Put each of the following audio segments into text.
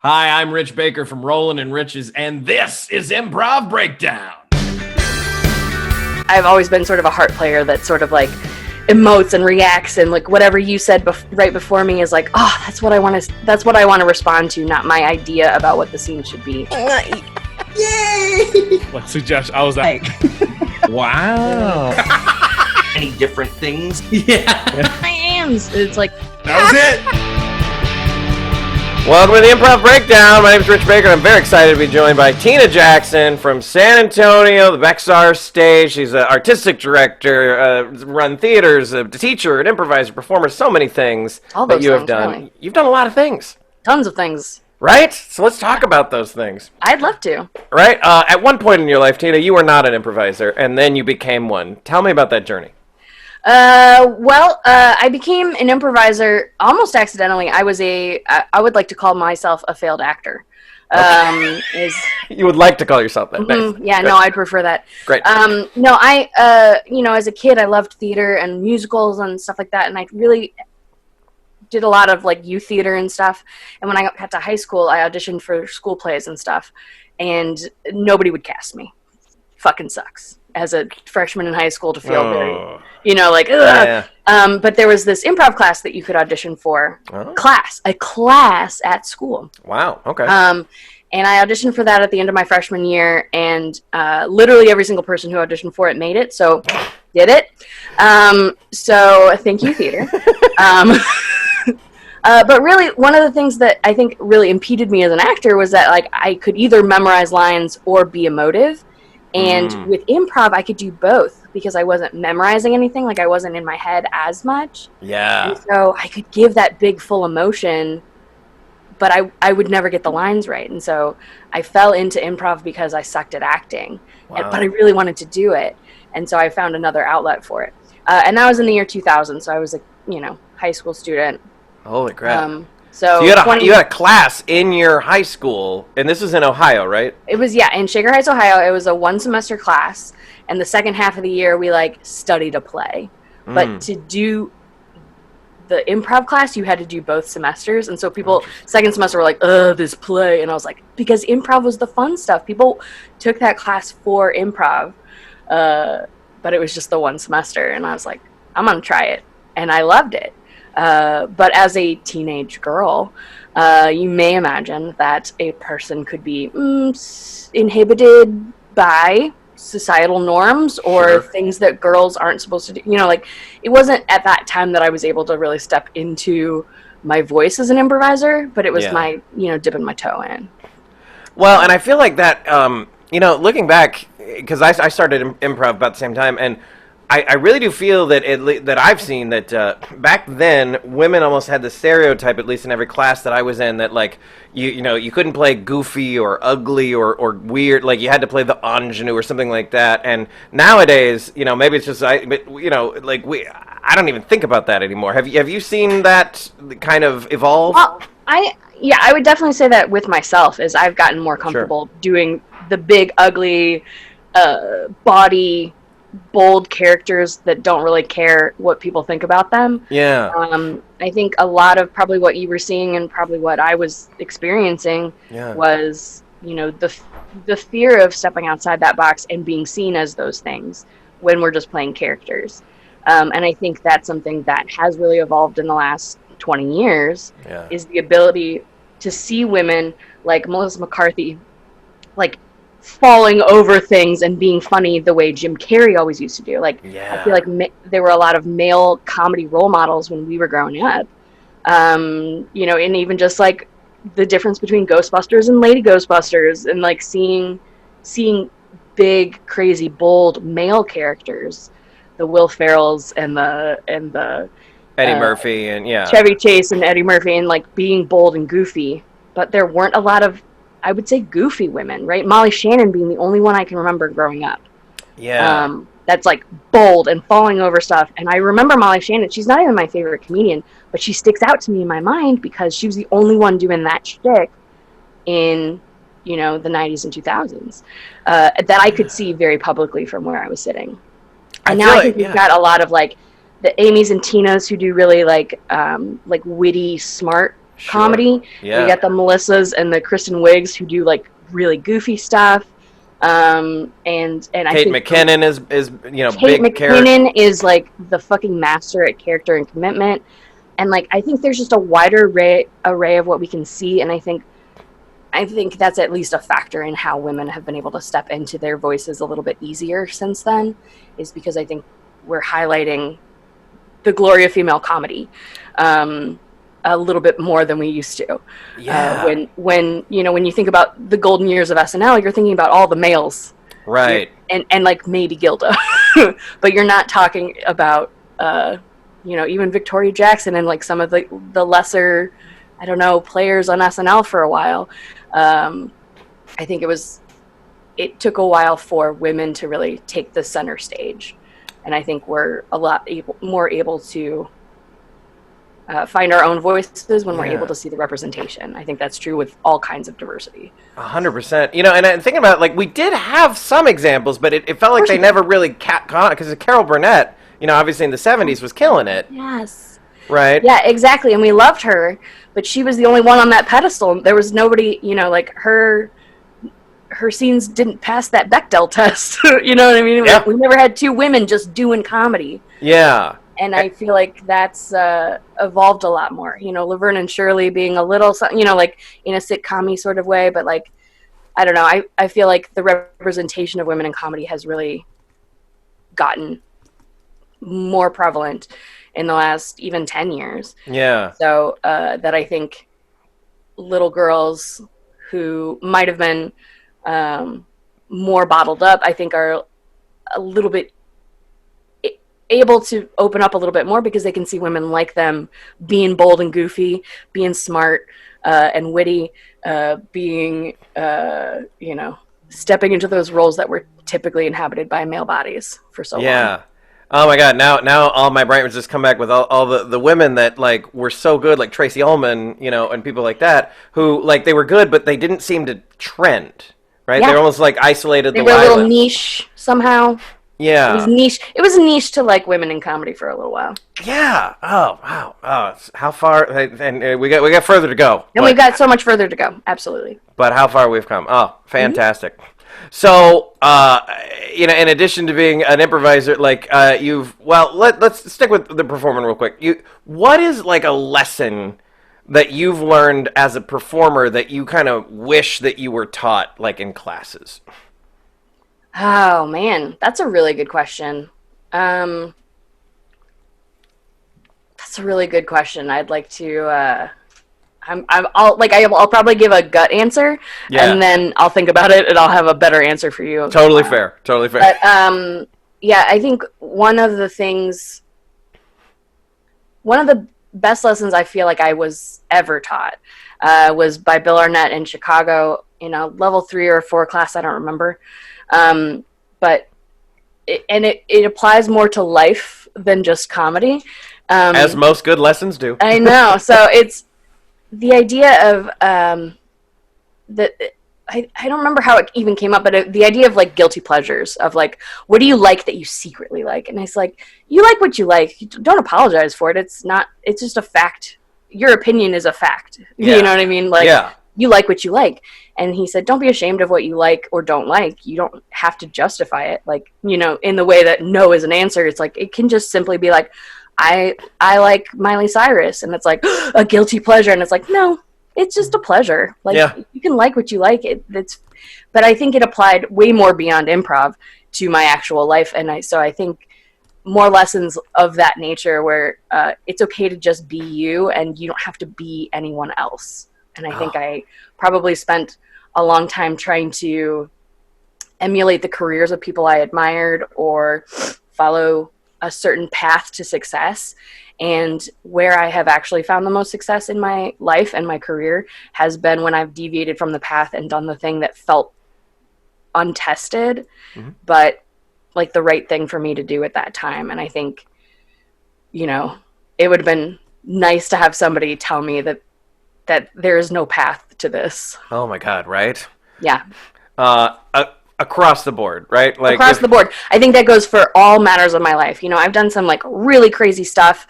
Hi, I'm Rich Baker from Rollin' and Riches, and this is Improv Breakdown. I've always been sort of a heart player that sort of like emotes and reacts, and like whatever you said right before me is like, oh, that's what I want to respond to, not my idea about what the scene should be. Yay! Like suggest I was like, Wow. Any different things? Yeah. My hands. It's like That was it. Welcome to the Improv Breakdown. My name is Rich Baker, and I'm very excited to be joined by Tina Jackson from San Antonio, the Bexar stage. She's an artistic director, run theaters, a teacher, an improviser, performer, so many things all that those you have things, done. really. You've done a lot of things, Tons of things. right? So let's talk about those things, I'd love to. right? At one point in your life, Tina, you were not an improviser, and then you became one. Tell me about that journey. I became an improviser almost accidentally. I would like to call myself a failed actor. You would like to call yourself that. Nice. Yeah, Good. no, I'd prefer that. Great. As a kid, I loved theater and musicals and stuff like that, and I really did a lot of like youth theater and stuff. And when I got to high school, I auditioned for school plays and stuff, and nobody would cast me. Fucking sucks. As a freshman in high school to feel very, ugh. Yeah. But there was this improv class that you could audition for. Oh. A class at school. Wow. Okay. And I auditioned for that at the end of my freshman year, and literally every single person who auditioned for it made it, so did it. So thank you, theater. But really, one of the things that I think really impeded me as an actor was that like I could either memorize lines or be emotive. And with improv, I could do both because I wasn't memorizing anything, like I wasn't in my head as much. Yeah. And so I could give that big full emotion, but I would never get the lines right. And so I fell into improv because I sucked at acting, Wow. but I really wanted to do it. And so I found another outlet for it. And that was in the year 2000, so I was a high school student. Holy crap. So you had a class in your high school, and this is in Ohio, right? It was, in Shaker Heights, Ohio. It was a one-semester class, and the second half of the year, we, studied a play. But to do the improv class, you had to do both semesters, and so people, second semester, were like, ugh, this play, and I was like, because improv was the fun stuff. People took that class for improv, but it was just the one semester, and I was like, I'm gonna try it, and I loved it. But as a teenage girl, you may imagine that a person could be inhibited by societal norms or things that girls aren't supposed to do. It wasn't at that time that I was able to really step into my voice as an improviser, but it was my, dipping my toe in. Well, and I feel like that, looking back, because I started improv about the same time, and I really do feel that that I've seen that back then women almost had the stereotype, at least in every class that I was in, that you couldn't play goofy or ugly or weird, like you had to play the ingenue or something like that. And nowadays, maybe it's just I don't even think about that anymore. Have you seen that kind of evolve? Well, I would definitely say that with myself is I've gotten more comfortable doing the big ugly body bold characters that don't really care what people think about them. Yeah. I think a lot of probably what you were seeing and probably what I was experiencing was, the fear of stepping outside that box and being seen as those things when we're just playing characters. And I think that's something that has really evolved in the last 20 years is the ability to see women like Melissa McCarthy, falling over things and being funny the way Jim Carrey always used to do. I feel like there were a lot of male comedy role models when we were growing up. And even just the difference between Ghostbusters and Lady Ghostbusters, and seeing big, crazy, bold male characters, the Will Ferrells and the Eddie Murphy and Chevy Chase and Eddie Murphy, and being bold and goofy. But there weren't a lot of, I would say, goofy women, right? Molly Shannon being the only one I can remember growing up. Yeah. That's bold and falling over stuff. And I remember Molly Shannon, she's not even my favorite comedian, but she sticks out to me in my mind because she was the only one doing that shtick in, the 90s and 2000s that I could see very publicly from where I was sitting. And now I think we've got a lot of the Amy's and Tina's who do really witty, smart comedy. Yeah. We got the Melissas and the Kristen Wiggs who do like really goofy stuff. And I Kate think McKinnon is Kate big character. McKinnon is like the fucking master at character and commitment. And like I think there's just a wider array of what we can see, and I think that's at least a factor in how women have been able to step into their voices a little bit easier since then, is because I think we're highlighting the glory of female comedy a little bit more than we used to. Yeah. When you think about the golden years of SNL, you're thinking about all the males, right? And like maybe Gilda, but you're not talking about even Victoria Jackson and like some of the lesser, I don't know, players on SNL for a while. I think it took a while for women to really take the center stage. And I think we're a lot more able to find our own voices when we're able to see the representation. I think that's true with all kinds of diversity. 100%. And I'm thinking about, like, we did have some examples, but it felt like they never really caught, because Carol Burnett, obviously in the 70s was killing it. Yes. Right? Yeah, exactly. And we loved her, but she was the only one on that pedestal. There was nobody, like her scenes didn't pass that Bechdel test. You know what I mean? Yeah. We never had two women just doing comedy. Yeah. And I feel like that's evolved a lot more. Laverne and Shirley being a little, like in a sitcom-y sort of way. But like, I don't know. I feel like the representation of women in comedy has really gotten more prevalent in the last even 10 years. Yeah. So that I think little girls who might have been more bottled up, I think are a little bit able to open up a little bit more because they can see women like them being bold and goofy, being smart and witty, being, stepping into those roles that were typically inhabited by male bodies for so long. Yeah. Oh my God! Now all my brain was just come back with all the women that like were so good, like Tracy Ullman, and people like that, who like they were good, but they didn't seem to trend, right? Yeah. They're almost like isolated. They were a little niche somehow. Yeah. It was niche. It was niche to like women in comedy for a little while. Yeah. Oh wow. Oh, how far? And we got further to go. And we've got so much further to go. Absolutely. But how far we've come. Oh, fantastic. Mm-hmm. So, in addition to being an improviser, like let's stick with the performer real quick. What is like a lesson that you've learned as a performer that you kind of wish that you were taught, like in classes? Oh man, that's a really good question. That's a really good question. I'd like to. I'll probably give a gut answer, and then I'll think about it, and I'll have a better answer for you. Totally fair. But I think one of the best lessons I feel like I was ever taught was by Bill Arnett in Chicago in a level 3 or 4 class. I don't remember, but it applies more to life than just comedy. As most good lessons do. I know. So it's the idea of that. I don't remember how it even came up, but the idea of like guilty pleasures of like, what do you like that you secretly like? And it's like, you like what you like. Don't apologize for it. It's just a fact. Your opinion is a fact. Yeah. You know what I mean? Like, you like what you like. And he said, don't be ashamed of what you like or don't like. You don't have to justify it. Like, in the way that no is an answer. It's like, it can just simply be like, I like Miley Cyrus, and it's like a guilty pleasure, and it's like, no, it's just a pleasure. Like you can like what you like. But I think it applied way more beyond improv to my actual life, and I think more lessons of that nature where it's okay to just be you, and you don't have to be anyone else. And I think I probably spent a long time trying to emulate the careers of people I admired or follow a certain path to success. And where I have actually found the most success in my life and my career has been when I've deviated from the path and done the thing that felt untested, but like the right thing for me to do at that time. And I think, it would have been nice to have somebody tell me that there is no path to this. Oh my God, right? Yeah. Across the board, right? Across the board. I think that goes for all matters of my life. I've done some like really crazy stuff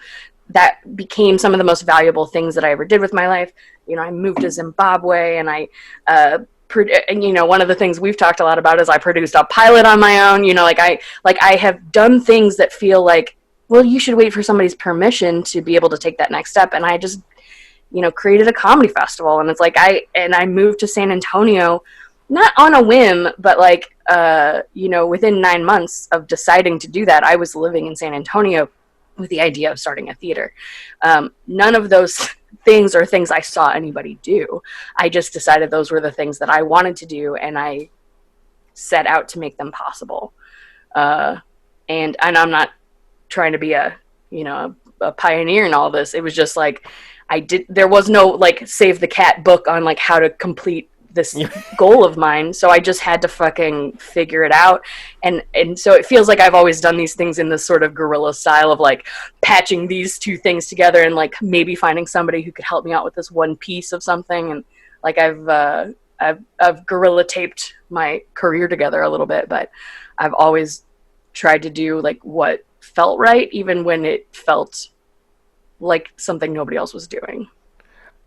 that became some of the most valuable things that I ever did with my life. I moved to Zimbabwe, and I, one of the things we've talked a lot about is I produced a pilot on my own. I have done things that feel like, well, you should wait for somebody's permission to be able to take that next step. And I just, created a comedy festival, and it's like I moved to San Antonio, not on a whim, but within 9 months of deciding to do that, I was living in San Antonio with the idea of starting a theater. None of those things are things I saw anybody do. I just decided those were the things that I wanted to do, and I set out to make them possible. And I'm not trying to be a pioneer in all this. It was just like, there was no save the cat book on how to complete this goal of mine, so I just had to fucking figure it out, and so it feels like I've always done these things in this sort of guerrilla style of patching these two things together, and maybe finding somebody who could help me out with this one piece of something, and I've guerrilla taped my career together a little bit, but I've always tried to do what felt right, even when it felt like something nobody else was doing.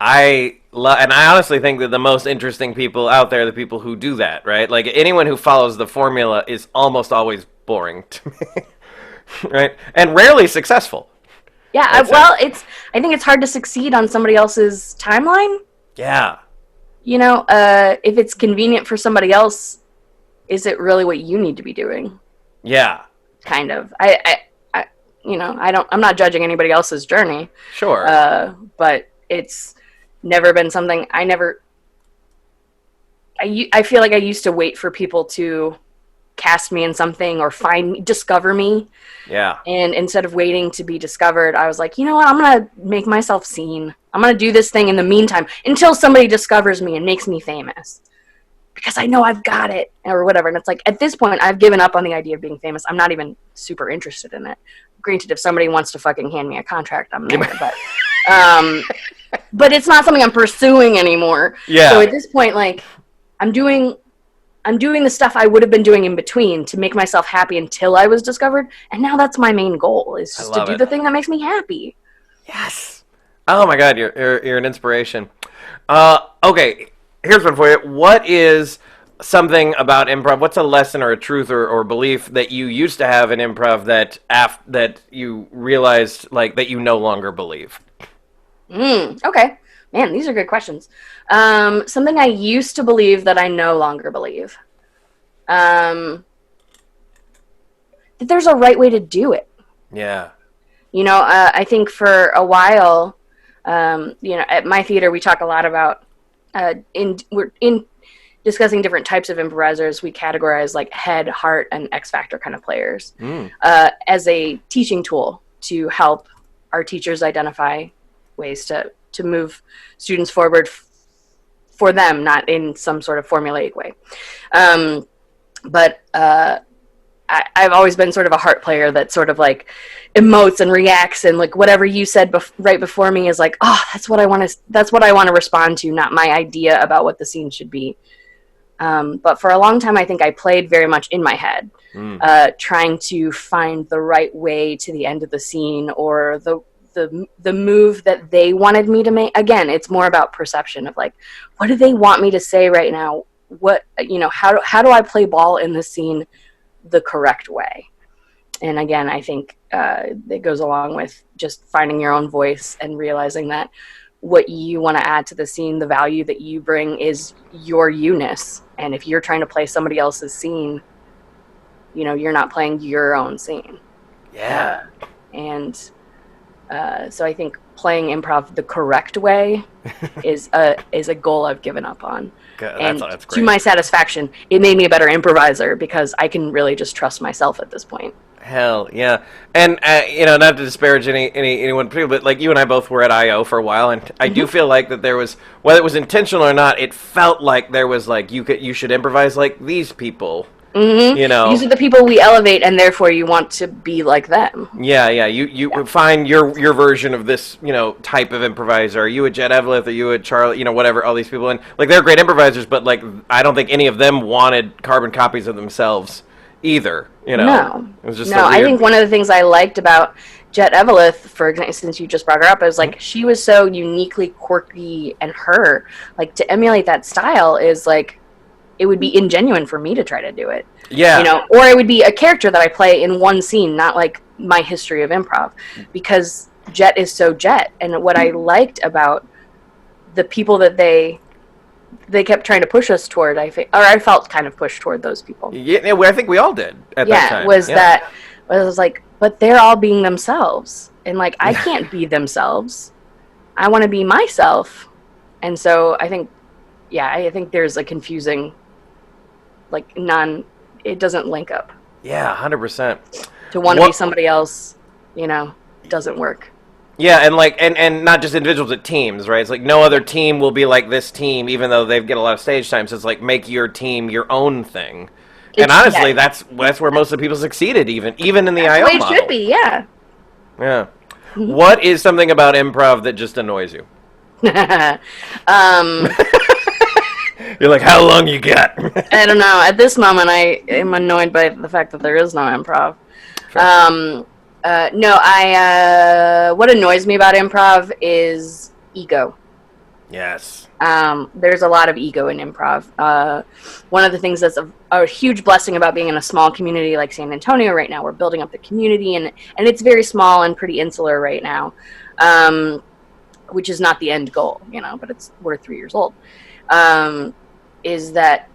And I honestly think that the most interesting people out there are the people who do that, right? Anyone who follows the formula is almost always boring to me, right? And rarely successful. Yeah, I think it's hard to succeed on somebody else's timeline. Yeah. If it's convenient for somebody else, is it really what you need to be doing? Yeah. Kind of. I'm not judging anybody else's journey. Sure. But it's never been something I feel like I used to wait for people to cast me in something or discover me. Yeah. And instead of waiting to be discovered, I was like, you know what? I'm going to make myself seen. I'm going to do this thing in the meantime until somebody discovers me and makes me famous, because I know I've got it or whatever. And it's like, at this point, I've given up on the idea of being famous. I'm not even super interested in it. Granted, if somebody wants to fucking hand me a contract, I'm there, but it's not something I'm pursuing anymore. Yeah. So at this point, I'm doing the stuff I would have been doing in between to make myself happy until I was discovered. And now that's my main goal, is just to do the thing that makes me happy. Yes. Oh my God, you're an inspiration. Okay, here's one for you. What is something about improv? What's a lesson or a truth or belief that you used to have in improv that you realized that you no longer believe? Okay. Man, these are good questions. Something I used to believe that I no longer believe. That there's a right way to do it. Yeah. I think for a while, at my theater, we talk a lot about, we're in discussing different types of improvisers. We categorize head, heart, and X factor kind of players as a teaching tool to help our teachers identify ways to move students forward for them, not in some sort of formulaic way. But I've always been sort of a heart player that sort of emotes and reacts, and whatever you said right before me is that's what I want to respond to, not my idea about what the scene should be. But for a long time, I think I played very much in my head, trying to find the right way to the end of the scene, or the move that they wanted me to make. Again, it's more about perception of what do they want me to say right now? What, how do I play ball in this scene the correct way? And again, I think it goes along with just finding your own voice and realizing that what you want to add to the scene, the value that you bring, is your you-ness. And if you're trying to play somebody else's scene, you're not playing your own scene. Yeah. So I think playing improv the correct way is a goal I've given up on. That's great. To my satisfaction, it made me a better improviser because I can really just trust myself at this point. Hell yeah. And not to disparage anyone, but you and I both were at IO for a while, and I do feel that there was, whether it was intentional or not, it felt like there was you should improvise like these people. Mm-hmm. These are the people we elevate, and therefore you want to be like them. Yeah. You find your version of this, type of improviser. Are you a Jet Eveleth? Are you a Charlie? Whatever. All these people, and they're great improvisers, but I don't think any of them wanted carbon copies of themselves either. No. It was just no. I think one of the things I liked about Jet Evelith, for example, since you just brought her up, I was like, she was so uniquely quirky, and her, like, to emulate that style is like, it would be ingenuine for me to try to do it. Yeah. You know, or it would be a character that I play in one scene, not like my history of improv, because Jet is so Jet. And what I liked about the people that they kept trying to push us toward, I felt kind of pushed toward those people. Yeah, I think we all did at that time. That was like, but they're all being themselves, and like I can't be themselves. I want to be myself, and so I think there's a confusing, like it doesn't link up. Yeah, 100%. To want to be somebody else, you know, doesn't work. Yeah, and like and not just individuals, but teams, right? It's like no other team will be like this team, even though they get a lot of stage time. So it's like make your team your own thing. And honestly, that's where most of the people succeeded, even in the IO model. It should be, yeah. Yeah. What is something about improv that just annoys you? You're like, how long you got? I don't know. At this moment, I am annoyed by the fact that there is no improv. What annoys me about improv is ego. Yes. There's a lot of ego in improv. One of the things that's a huge blessing about being in a small community like San Antonio right now, we're building up the community, and it's very small and pretty insular right now, which is not the end goal, you know, but we're 3 years old, is that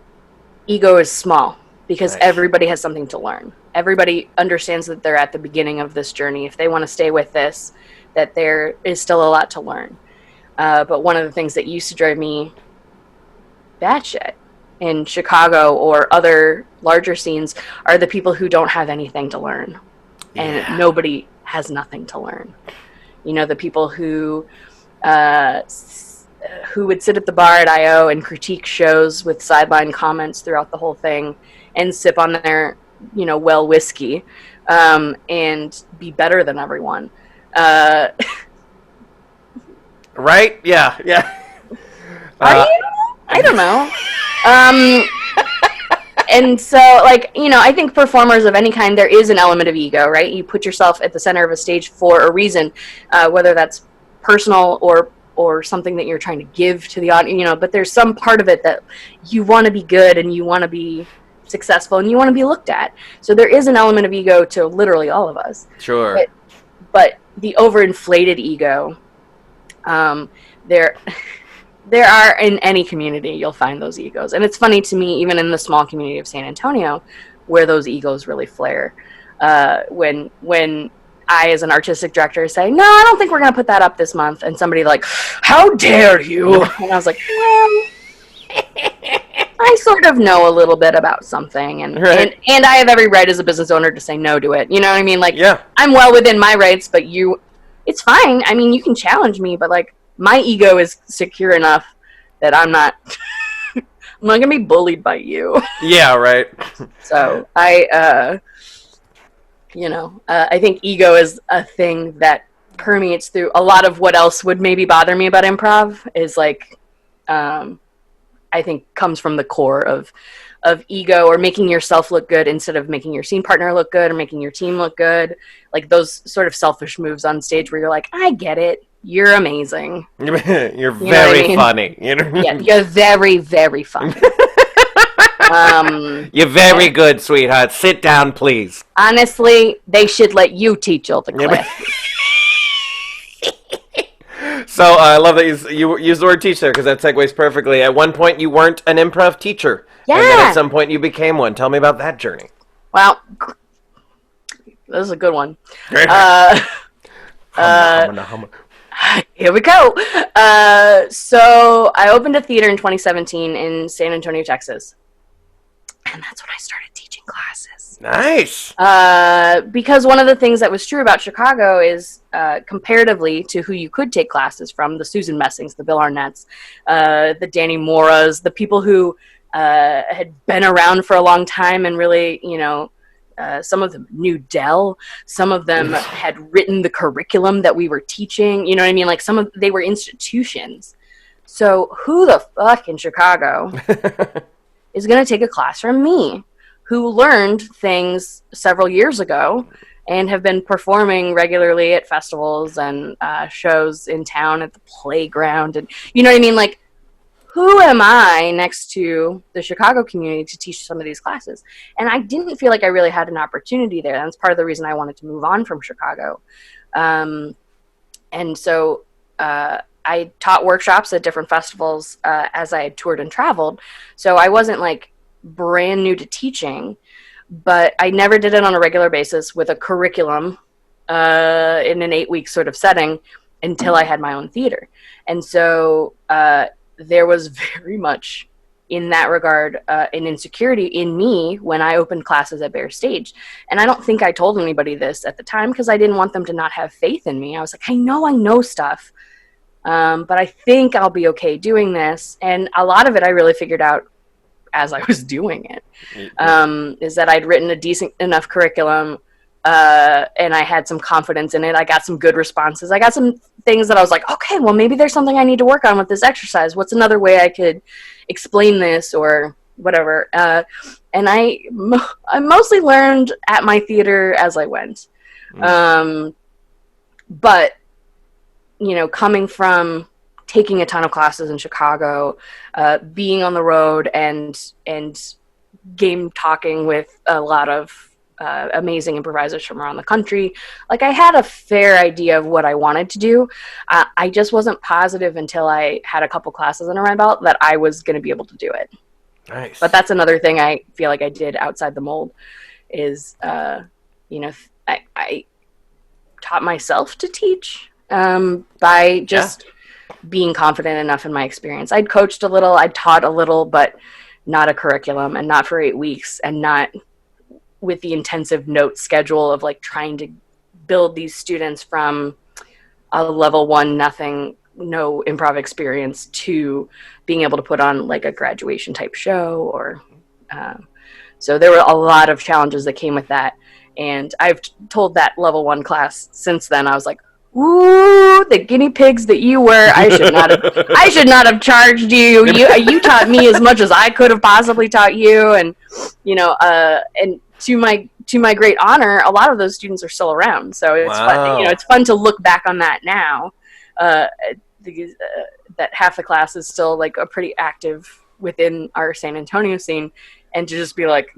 ego is small because everybody has something to learn. Everybody understands that they're at the beginning of this journey. If they want to stay with this, that there is still a lot to learn. But one of the things that used to drive me batshit in Chicago or other larger scenes are the people who don't have anything to learn. And nobody has nothing to learn. You know, the people who would sit at the bar at I.O. and critique shows with sideline comments throughout the whole thing and sip on their, you know, well whiskey and be better than everyone. Right? Yeah. Are you? I don't know. And so, like, you know, I think performers of any kind, there is an element of ego, right? You put yourself at the center of a stage for a reason, whether that's personal or something that you're trying to give to the audience, you know, but there's some part of it that you want to be good and you want to be successful and you want to be looked at. So there is an element of ego to literally all of us. Sure. But the overinflated ego, there are, in any community, you'll find those egos. And it's funny to me, even in the small community of San Antonio, where those egos really flare. When I, as an artistic director, say, no, I don't think we're going to put that up this month. And somebody like, how dare you? And I was like, well, I sort of know a little bit about something. And I have every right as a business owner to say no to it. You know what I mean? Like, I'm well within my rights, but it's fine. I mean, you can challenge me, but like, my ego is secure enough that I'm not going to be bullied by you. Yeah, right. So I think ego is a thing that permeates through a lot of what else would maybe bother me about improv is like, I think comes from the core of ego, or making yourself look good instead of making your scene partner look good or making your team look good. Like those sort of selfish moves on stage where you're like, I get it. You're amazing. You're very funny. You know? Yeah, you're very, very funny. You're very good, sweetheart. Sit down, please. Honestly, they should let you teach all the classes. So I love that you use the word teach there, because that segues perfectly. At one point, you weren't an improv teacher. Yeah. And then at some point, you became one. Tell me about that journey. Well, this is a good one. Here we go. So I opened a theater in 2017 in San Antonio, Texas. And that's when I started teaching classes. Nice. Because one of the things that was true about Chicago is, comparatively to who you could take classes from, the Susan Messings, the Bill Arnett's, the Danny Moras, the people who had been around for a long time and really, you know, some of them knew Dell. Some of them had written the curriculum that we were teaching. You know what I mean? Like they were institutions. So who the fuck in Chicago is going to take a class from me, who learned things several years ago and have been performing regularly at festivals and shows in town at the playground. And you know what I mean? Like, who am I next to the Chicago community to teach some of these classes? And I didn't feel like I really had an opportunity there. That's part of the reason I wanted to move on from Chicago. And so I taught workshops at different festivals as I had toured and traveled. So I wasn't like brand new to teaching, but I never did it on a regular basis with a curriculum in an 8-week sort of setting until I had my own theater. And so there was very much in that regard an insecurity in me when I opened classes at Bear Stage. And I don't think I told anybody this at the time because I didn't want them to not have faith in me. I was like, I know stuff, but I think I'll be okay doing this. And a lot of it I really figured out as I was doing it, is that I'd written a decent enough curriculum and I had some confidence in it. I got some good responses. I got some things that I was like, okay, well, maybe there's something I need to work on with this exercise. What's another way I could explain this or whatever? And I mostly learned at my theater as I went. But, you know, coming from taking a ton of classes in Chicago, being on the road and game talking with a lot of amazing improvisers from around the country, like I had a fair idea of what I wanted to do. I just wasn't positive until I had a couple classes under my belt that I was going to be able to do it. Nice. But that's another thing I feel like I did outside the mold is, you know, I taught myself to teach by just being confident enough in my experience. I'd coached a little, I'd taught a little, but not a curriculum and not for 8 weeks and not with the intensive note schedule of like trying to build these students from a level 1, nothing, no improv experience to being able to put on like a graduation type show or, so there were a lot of challenges that came with that. And I've told that level 1 class since then, I was like, ooh, the guinea pigs that you were! I should not have charged you. You taught me as much as I could have possibly taught you, and you know, and to my great honor, a lot of those students are still around. So it's fun. You know, it's fun to look back on that now. That half the class is still like a pretty active within our San Antonio scene, and to just be like,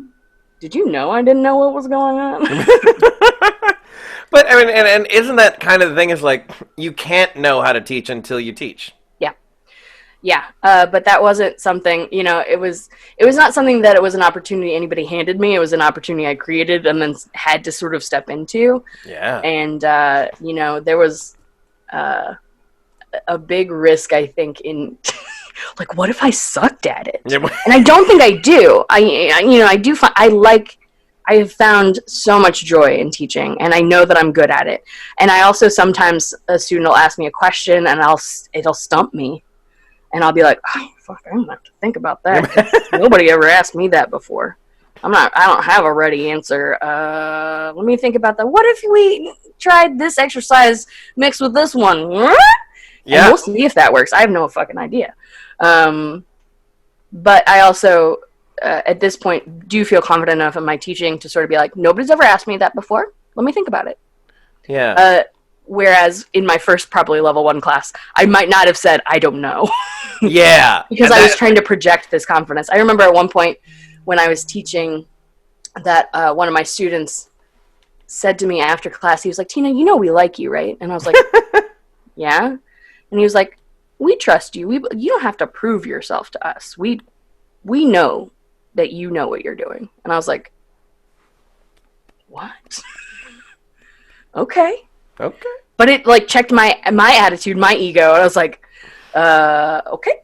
did you know I didn't know what was going on? But I mean, and isn't that kind of the thing? Is like you can't know how to teach until you teach. Yeah. But that wasn't something. You know, it was not something that it was an opportunity anybody handed me. It was an opportunity I created and then had to sort of step into. Yeah. And you know, there was a big risk, I think, in like, what if I sucked at it? Yeah. And I don't think I do. I have found so much joy in teaching, and I know that I'm good at it. And I also sometimes a student will ask me a question, and it'll stump me, and I'll be like, oh, fuck, I'm gonna have to think about that. Nobody ever asked me that before. I don't have a ready answer. Let me think about that. What if we tried this exercise mixed with this one? Yeah. And we'll see if that works. I have no fucking idea. But I also, at this point, do feel confident enough in my teaching to sort of be like, nobody's ever asked me that before. Let me think about it. Yeah. Whereas in my first probably level 1 class, I might not have said, I don't know. Yeah. Because I was trying to project this confidence. I remember at one point when I was teaching that one of my students said to me after class, he was like, Tina, you know we like you, right? And I was like, yeah. And he was like, we trust you. You don't have to prove yourself to us. We know that you know what you're doing. And I was like, what? Okay. But it like checked my attitude, my ego. And I was like, okay.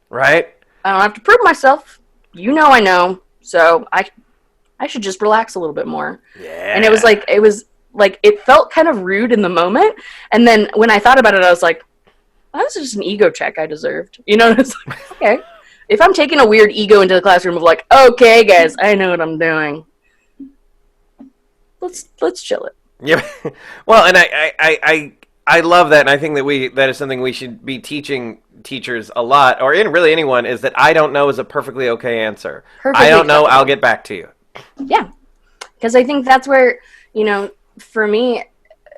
Right. I don't have to prove myself. You know I know. So I should just relax a little bit more. Yeah. And it was like it felt kind of rude in the moment. And then when I thought about it, I was like, that was just an ego check I deserved. You know, it's like, okay. If I'm taking a weird ego into the classroom of like, okay, guys, I know what I'm doing. Let's chill it. Yeah. Well, and I love that, and I think that is something we should be teaching teachers a lot, or really anyone, is that I don't know is a perfectly okay answer. I don't know, I'll get back to you. Yeah. Because I think that's where, for me,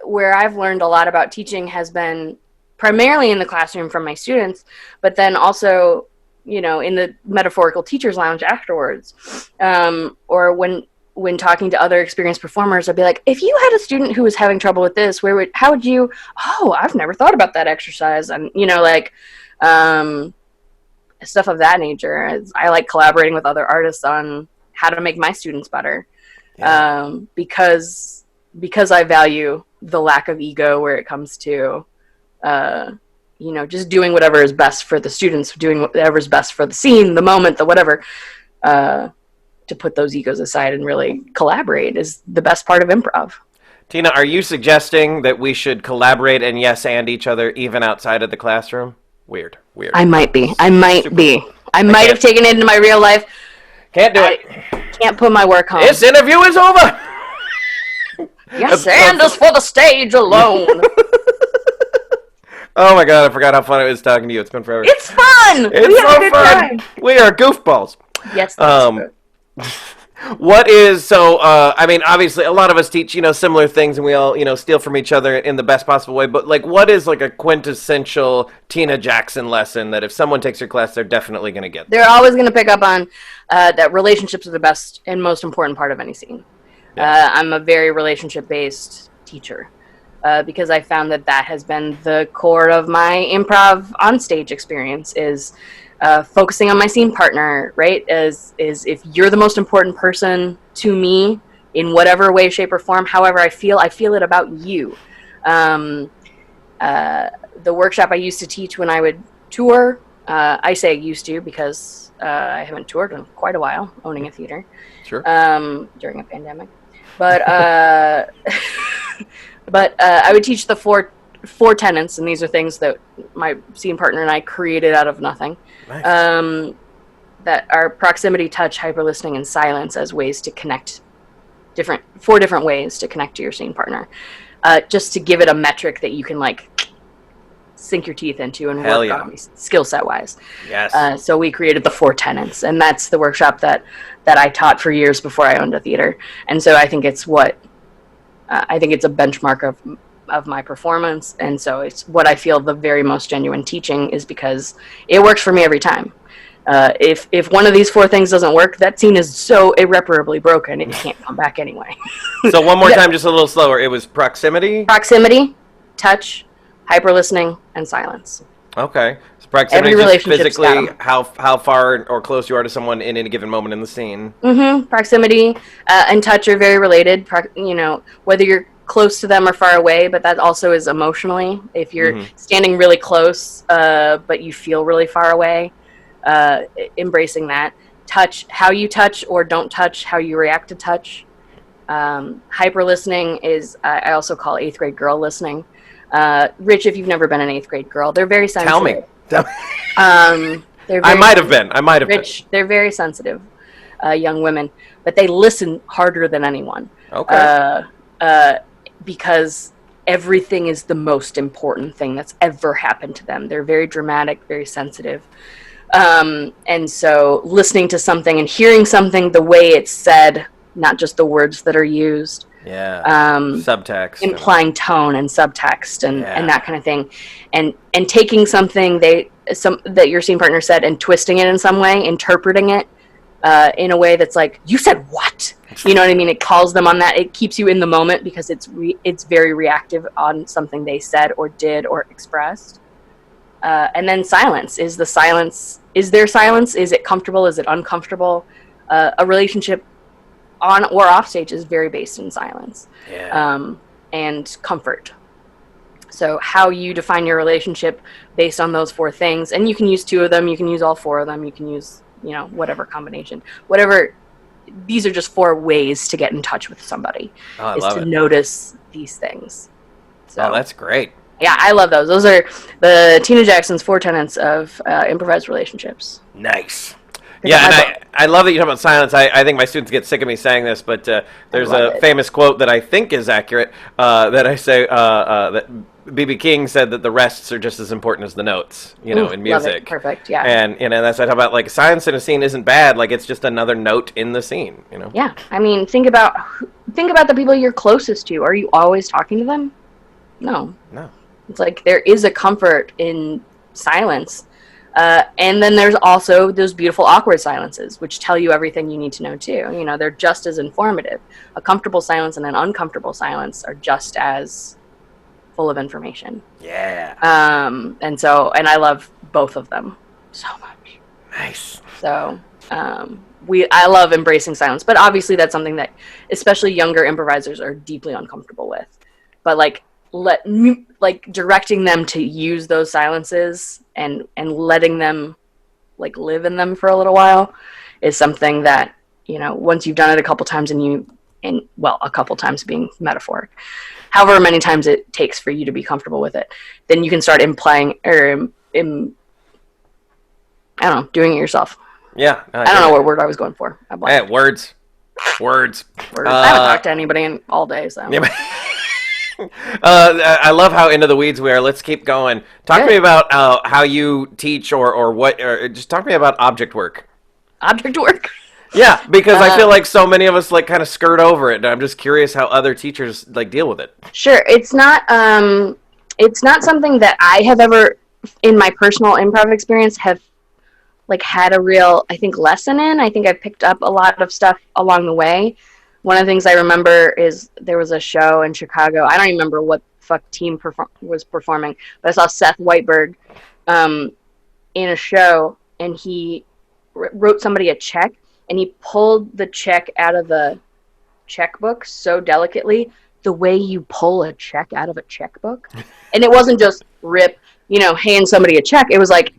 where I've learned a lot about teaching has been primarily in the classroom from my students, but then also, in the metaphorical teacher's lounge afterwards, or when talking to other experienced performers, I'd be like, if you had a student who was having trouble with this, how would you, I've never thought about that exercise. And, stuff of that nature. I like collaborating with other artists on how to make my students better. Yeah. Because I value the lack of ego where it comes to, just doing whatever is best for the students, doing whatever is best for the scene, the moment, the whatever, to put those egos aside and really collaborate is the best part of improv. Tina, are you suggesting that we should collaborate and and each other even outside of the classroom? Weird. I might be. I might have taken it into my real life. Can't do it. Can't put my work home. This interview is over. Yes, and is for the stage alone. Oh my God, I forgot how fun it was talking to you. It's been forever. It's fun. It's so fun. Time. We are goofballs. Yes, that's true. Obviously a lot of us teach, similar things and we all, steal from each other in the best possible way. But what is a quintessential Tina Jackson lesson that if someone takes your class, they're definitely going to get? They're always going to pick up on that relationships are the best and most important part of any scene. Yeah. I'm a very relationship-based teacher because I found that has been the core of my improv onstage experience is focusing on my scene partner, right? Is if you're the most important person to me in whatever way, shape, or form, however I feel it about you. The workshop I used to teach when I would tour, I say used to because I haven't toured in quite a while, owning a theater. Sure. During a pandemic. But I would teach the four tenets, and these are things that my scene partner and I created out of nothing. Nice. That are proximity, touch, hyper listening, and silence as ways to connect four different ways to connect to your scene partner. Just to give it a metric that you can sink your teeth into and work on skill set wise. Yes. So we created the four tenets, and that's the workshop that I taught for years before I owned a theater. And so I think it's a benchmark of my performance, and so it's what I feel the very most genuine teaching is because it works for me every time. If one of these four things doesn't work, that scene is so irreparably broken it can't come back anyway. So one more time, just a little slower. It was proximity, touch, hyper listening, and silence. Okay. So proximity is physically how far or close you are to someone in any given moment in the scene. Mm-hmm. Proximity and touch are very related. Whether you're close to them or far away, but that also is emotionally. If you're standing really close, but you feel really far away, embracing that. Touch, how you touch or don't touch, how you react to touch. Hyper listening is, I also call 8th grade girl listening. Rich, if you've never been an 8th grade girl, they're very sensitive. Tell me. I might have been. Rich, they're very sensitive, young women, but they listen harder than anyone. Okay. Because everything is the most important thing that's ever happened to them. They're very dramatic, very sensitive. And so listening to something and hearing something the way it's said, not just the words that are used. Yeah. Subtext. Implying tone and subtext and that kind of thing. And taking something that your scene partner said and twisting it in some way, interpreting it in a way that's like, you said what? You know what I mean? It calls them on that. It keeps you in the moment because it's very reactive on something they said or did or expressed. And then silence. Is there silence? Is it comfortable? Is it uncomfortable? A relationship on or off stage is very based in silence. Yeah. And comfort. So how you define your relationship based on those four things, and you can use two of them, you can use all four of them, you can use, whatever combination. These are just four ways to get in touch with somebody. Oh, is to notice these things. So, that's great. Yeah, I love those. Those are the Tina Jackson's 4 tenets of improvised relationships. Nice. Yeah, and I love that you talk about silence. I think my students get sick of me saying this, but there's a famous quote that I think is accurate that I say that B.B. King said that the rests are just as important as the notes, in music. Love it. Perfect, yeah. And, that's what I talk about, silence in a scene isn't bad. It's just another note in the scene, Yeah, I mean, think about think about the people you're closest to. Are you always talking to them? No. It's like there is a comfort in silence. And then there's also those beautiful awkward silences, which tell you everything you need to know too. You know, they're just as informative. A comfortable silence and an uncomfortable silence are just as full of information. Yeah. And I love both of them so much. Nice. So, I love embracing silence, but obviously that's something that especially younger improvisers are deeply uncomfortable with. But directing them to use those silences and letting them like live in them for a little while is something that, you know, once you've done it a couple times a couple times being metaphoric, however many times it takes for you to be comfortable with it, then you can start doing it yourself. Yeah. I don't know what word I was going for. Words. I haven't talked to anybody in all day, so. Yeah, I love how into the weeds we are. Let's keep going. Talk to me about how you teach or just talk to me about object work. Object work? Yeah, because I feel like so many of us like kind of skirt over it, and I'm just curious how other teachers like deal with it. Sure. It's not something that I have ever, in my personal improv experience, have like had a real, I think, lesson in. I think I picked up a lot of stuff along the way. One of the things I remember is there was a show in Chicago. I don't even remember what team was performing, but I saw Seth Whiteberg in a show, and he wrote somebody a check, and he pulled the check out of the checkbook so delicately, the way you pull a check out of a checkbook. And it wasn't just hand somebody a check. It was like,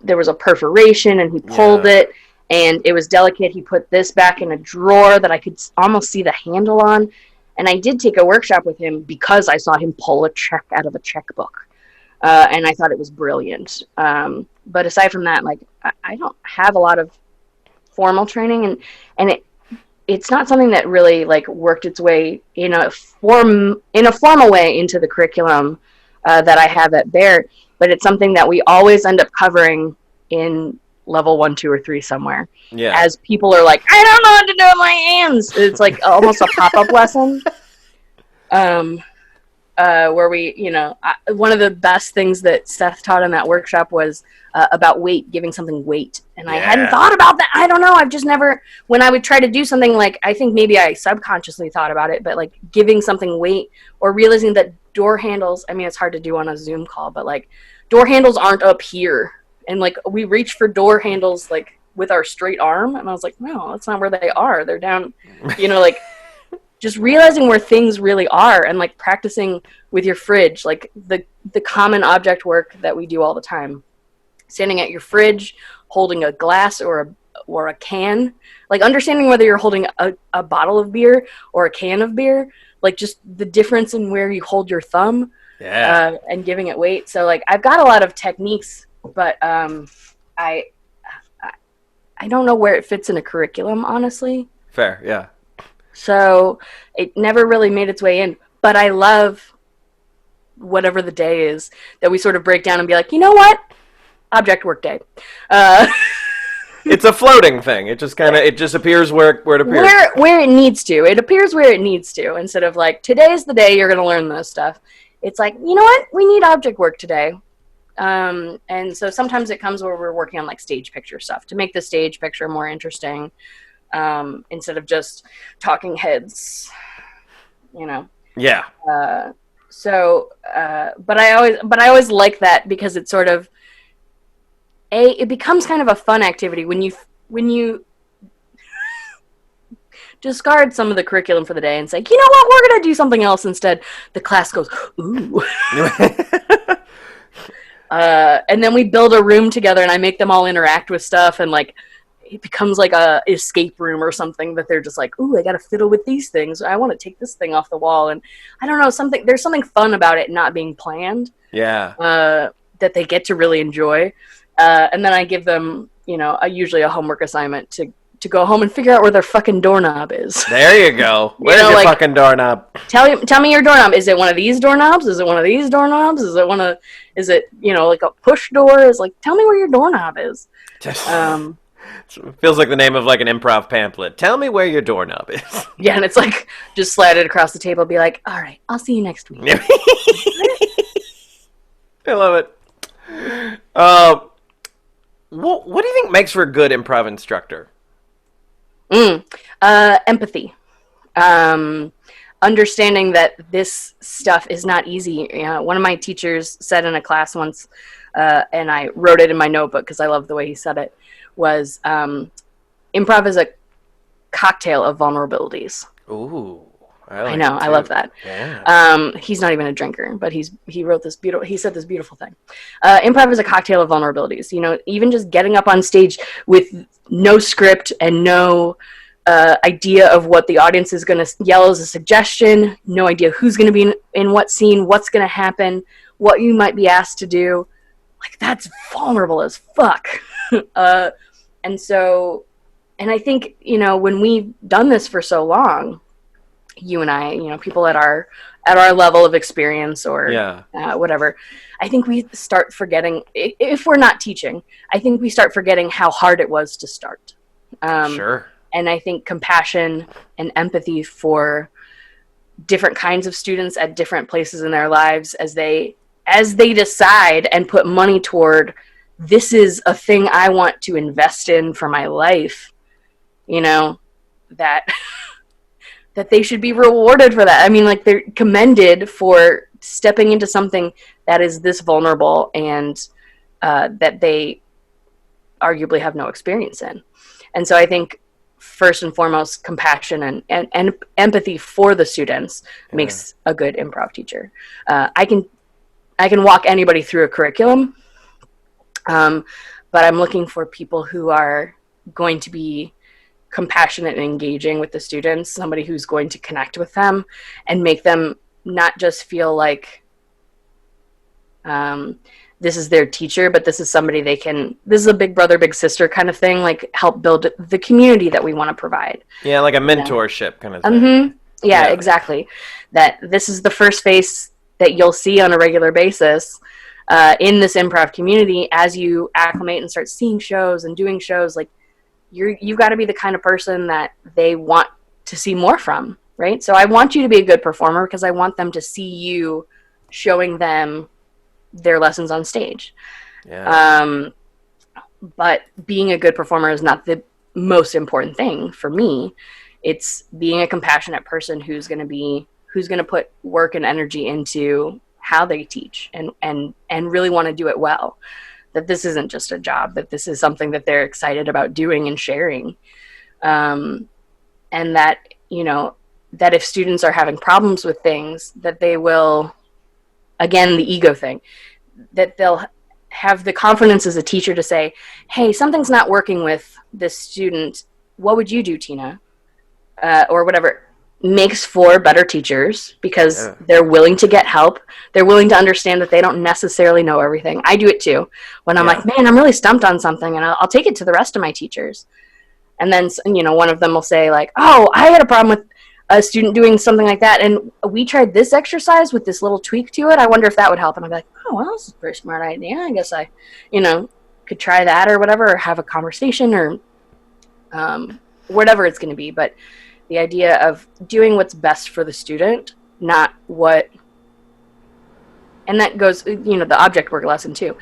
there was a perforation, and he pulled it, and it was delicate. He put this back in a drawer that I could almost see the handle on. And I did take a workshop with him because I saw him pull a check out of a checkbook. And I thought it was brilliant. But aside from that, like, I don't have a lot of formal training, and it's not something that really like worked its way in a formal way into the curriculum that I have at Bear. But it's something that we always end up covering in level 1, 2, or 3 somewhere. Yeah. As people are like, I don't know what to do with my hands. It's like almost a pop-up lesson. Where we, one of the best things that Seth taught in that workshop was about weight, giving something weight. And I hadn't thought about that. I don't know. I've just never, when I would try to do something, like, I think maybe I subconsciously thought about it, but like giving something weight or realizing that door handles, I mean, it's hard to do on a Zoom call, but like door handles aren't up here. And like we reach for door handles like with our straight arm. And I was like, no, that's not where they are. They're down, like just realizing where things really are, and like practicing with your fridge, like the common object work that we do all the time. Standing at your fridge, holding a glass or a can, like understanding whether you're holding a bottle of beer or a can of beer, like just the difference in where you hold your thumb, and giving it weight. So like I've got a lot of techniques, but I don't know where it fits in a curriculum, honestly. Fair, yeah. So it never really made its way in, but I love whatever the day is that we sort of break down and be like, you know what? Object work day. It's a floating thing. It just appears where it appears. Where it needs to. It appears where it needs to, instead of like, today's the day you're going to learn this stuff. It's like, you know what? We need object work today. And so sometimes it comes where we're working on like stage picture stuff to make the stage picture more interesting, instead of just talking heads, Yeah. But I always like that, because it's sort of it becomes kind of a fun activity when you discard some of the curriculum for the day and say, you know what, we're going to do something else instead. The class goes, ooh. And then we build a room together, and I make them all interact with stuff, and like it becomes like a escape room or something that they're just like, ooh, I got to fiddle with these things. I want to take this thing off the wall. And I don't know, there's something fun about it not being planned. Yeah. That they get to really enjoy. And then I give them, usually a homework assignment to go home and figure out where their fucking doorknob is. There you go. Where's your fucking doorknob? Tell me your doorknob. Is it one of these doorknobs? Is it one of these doorknobs? Is it like a push door? Is like, tell me where your doorknob is. It feels like the name of like an improv pamphlet. Tell me where your doorknob is. Yeah, and it's like just slide it across the table, be like, all right, I'll see you next week. I love it. What do you think makes for a good improv instructor? Empathy. Understanding that this stuff is not easy. You know, one of my teachers said in a class once, and I wrote it in my notebook because I love the way he said it, was improv is a cocktail of vulnerabilities. Ooh, I know, I love that. Yeah. He's not even a drinker, but he said this beautiful thing. Improv is a cocktail of vulnerabilities. You know, even just getting up on stage with no script and no idea of what the audience is going to yell as a suggestion, no idea who's going to be in what scene, what's going to happen, what you might be asked to do. Like, that's vulnerable as fuck. And I think, you know, when we've done this for so long, you and I, you know, people at our level of experience or whatever, I think we start forgetting, if we're not teaching, I think we start forgetting how hard it was to start. Sure. And I think compassion and empathy for different kinds of students at different places in their lives as they decide and put money toward, this is a thing I want to invest in for my life, you know, that they should be rewarded for that. I mean, like, they're commended for stepping into something that is this vulnerable and that they arguably have no experience in. And so I think first and foremost, compassion and empathy for the students makes a good improv teacher. I can walk anybody through a curriculum, but I'm looking for people who are going to be compassionate and engaging with the students, somebody who's going to connect with them and make them not just feel like this is their teacher, but this is somebody this is a big brother, big sister kind of thing, like help build the community that we want to provide. Yeah, like a mentorship kind of thing. Mm-hmm. Yeah, exactly. That this is the first face that you'll see on a regular basis in this improv community as you acclimate and start seeing shows and doing shows. Like, you've got to be the kind of person that they want to see more from, right? So I want you to be a good performer because I want them to see you showing them their lessons on stage. Yeah. But being a good performer is not the most important thing for me. It's being a compassionate person who's going to put work and energy into how they teach and really want to do it well. That this isn't just a job, that this is something that they're excited about doing and sharing. And that, you know, that if students are having problems with things, that they will, again, the ego thing, that they'll have the confidence as a teacher to say, hey, something's not working with this student. What would you do, Tina? Or whatever. Makes for better teachers because they're willing to get help. They're willing to understand that they don't necessarily know everything. I do it too. When I'm like, man, I'm really stumped on something, and I'll take it to the rest of my teachers. And then, you know, one of them will say like, oh, I had a problem with a student doing something like that, and we tried this exercise with this little tweak to it. I wonder if that would help. And I'll be like, oh, well, this is a pretty smart idea. I guess I, you know, could try that or whatever, or have a conversation or whatever it's going to be. But the idea of doing what's best for the student, not what, and that goes, you know, the object work lesson too.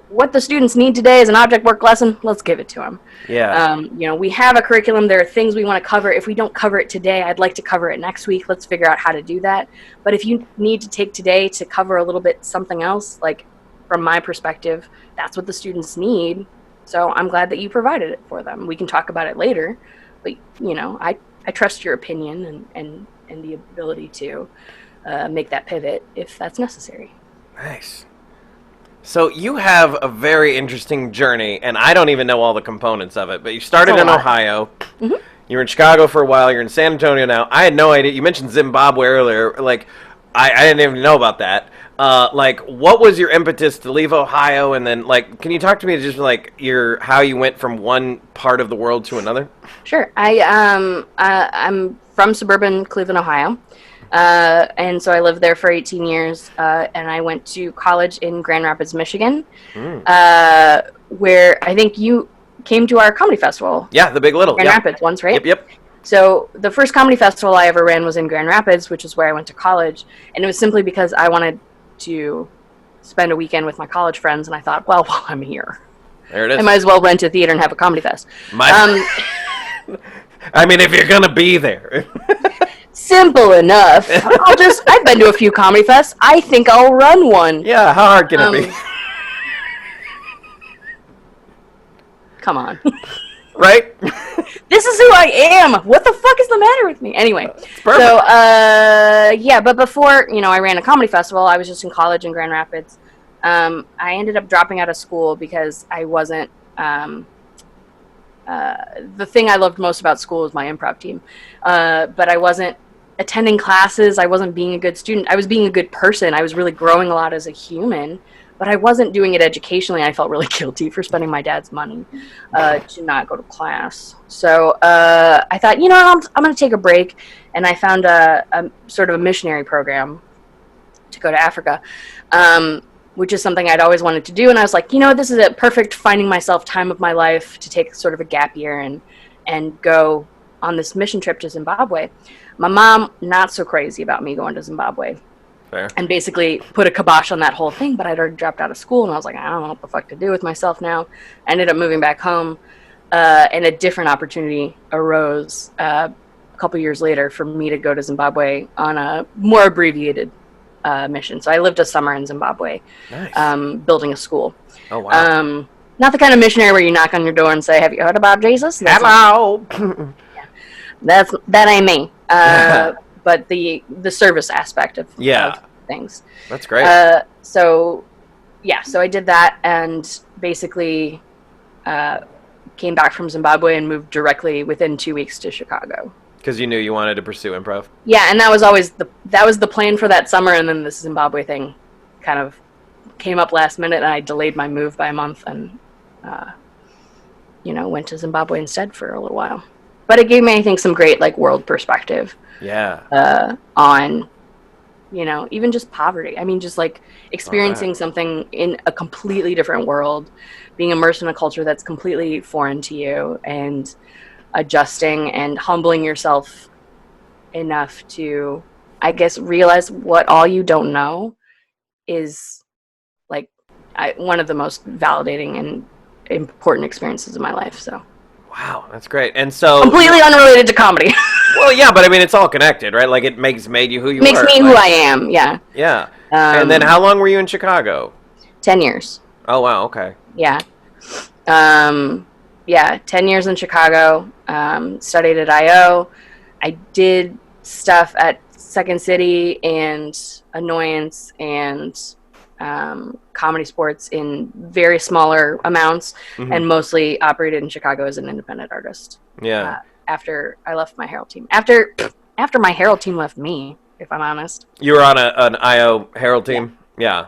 What the students need today is an object work lesson. Let's give it to them. Yeah. You know, we have a curriculum. There are things we want to cover. If we don't cover it today, I'd like to cover it next week. Let's figure out how to do that. But if you need to take today to cover a little bit something else, like from my perspective, that's what the students need. So I'm glad that you provided it for them. We can talk about it later. But, you know, I trust your opinion and the ability to make that pivot if that's necessary. Nice. So you have a very interesting journey, and I don't even know all the components of it, but you started in Ohio. Mm-hmm. You were in Chicago for a while. You're in San Antonio now. I had no idea. You mentioned Zimbabwe earlier. Like, I didn't even know about that. Like, what was your impetus to leave Ohio? And then, like, can you talk to me just like how you went from one part of the world to another? Sure. I'm from suburban Cleveland, Ohio. And so I lived there for 18 years, and I went to college in Grand Rapids, Michigan, where I think came to our comedy festival. Yeah, the Big Little. Grand Rapids once, right? Yep. So the first comedy festival I ever ran was in Grand Rapids, which is where I went to college. And it was simply because I wanted to spend a weekend with my college friends. And I thought, well, while I'm here, there it is. I might as well rent a theater and have a comedy fest. I mean, if you're going to be there. Simple enough. I've been to a few comedy fests. I think I'll run one. Yeah, how hard can it be? Come on. Right? This is who I am. What the fuck is the matter with me? Anyway, so, but before, I ran a comedy festival, I was just in college in Grand Rapids. I ended up dropping out of school because I wasn't, the thing I loved most about school was my improv team. But I wasn't attending classes. I wasn't being a good student. I was being a good person. I was really growing a lot as a human. But I wasn't doing it educationally. I felt really guilty for spending my dad's money to not go to class. So I thought, I'm going to take a break. And I found a sort of a missionary program to go to Africa, which is something I'd always wanted to do. And I was like, this is a perfect finding myself time of my life to take sort of a gap year and go on this mission trip to Zimbabwe. My mom, not so crazy about me going to Zimbabwe. Fair. And basically put a kibosh on that whole thing, but I'd already dropped out of school, and I was like, I don't know what the fuck to do with myself now. I ended up moving back home, and a different opportunity arose a couple years later for me to go to Zimbabwe on a more abbreviated mission. So I lived a summer in Zimbabwe, nice. Building a school. Oh, wow. Not the kind of missionary where you knock on your door and say, have you heard about Jesus? Hello! That ain't me. But the service aspect of things. That's great. So I did that and basically came back from Zimbabwe and moved directly within 2 weeks to Chicago. Because you knew you wanted to pursue improv? Yeah, and that was always the plan for that summer, and then this Zimbabwe thing kind of came up last minute, and I delayed my move by a month and went to Zimbabwe instead for a little while. But it gave me, I think, some great world perspective. Yeah. On, even just poverty. I mean, just experiencing something in a completely different world, being immersed in a culture that's completely foreign to you, and adjusting and humbling yourself enough to, I guess, realize what all you don't know is one of the most validating and important experiences of my life. So. Wow, that's great. And so completely unrelated to comedy. Well, yeah, but I mean, it's all connected, right? Like, it made you who you are. Makes me who I am, yeah. Yeah. And then how long were you in Chicago? 10 years. Oh, wow, okay. Yeah. 10 years in Chicago. Studied at I.O. I did stuff at Second City and Annoyance and Comedy Sports in very smaller amounts, and mostly operated in Chicago as an independent artist. Yeah. After I left my Herald team. After my Herald team left me, if I'm honest. You were on an IO Herald team? Yeah.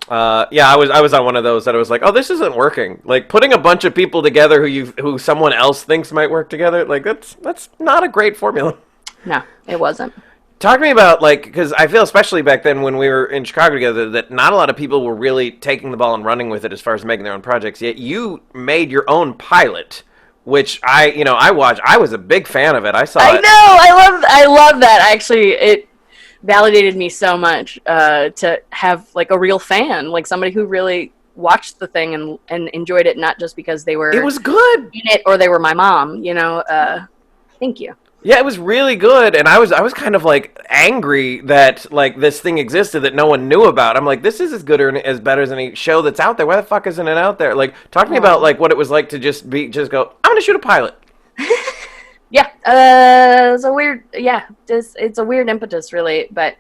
I was on one of those that I was like, oh, this isn't working. Like, putting a bunch of people together who someone else thinks might work together, that's not a great formula. No, it wasn't. Talk to me about, because I feel especially back then when we were in Chicago together that not a lot of people were really taking the ball and running with it as far as making their own projects. Yet you made your own pilot, which I watched. I was a big fan of it. I saw it. I love that. Actually, it validated me so much to have a real fan, somebody who really watched the thing and enjoyed it, not just because they were. It was good. In it, or they were my mom. Thank you. Yeah, it was really good, and I was kind of angry that this thing existed that no one knew about. I'm like, this is as good or as better as any show that's out there. Why the fuck isn't it out there? Talk to me about what it was like to just go, I'm gonna shoot a pilot. Yeah, it's a weird impetus, really. But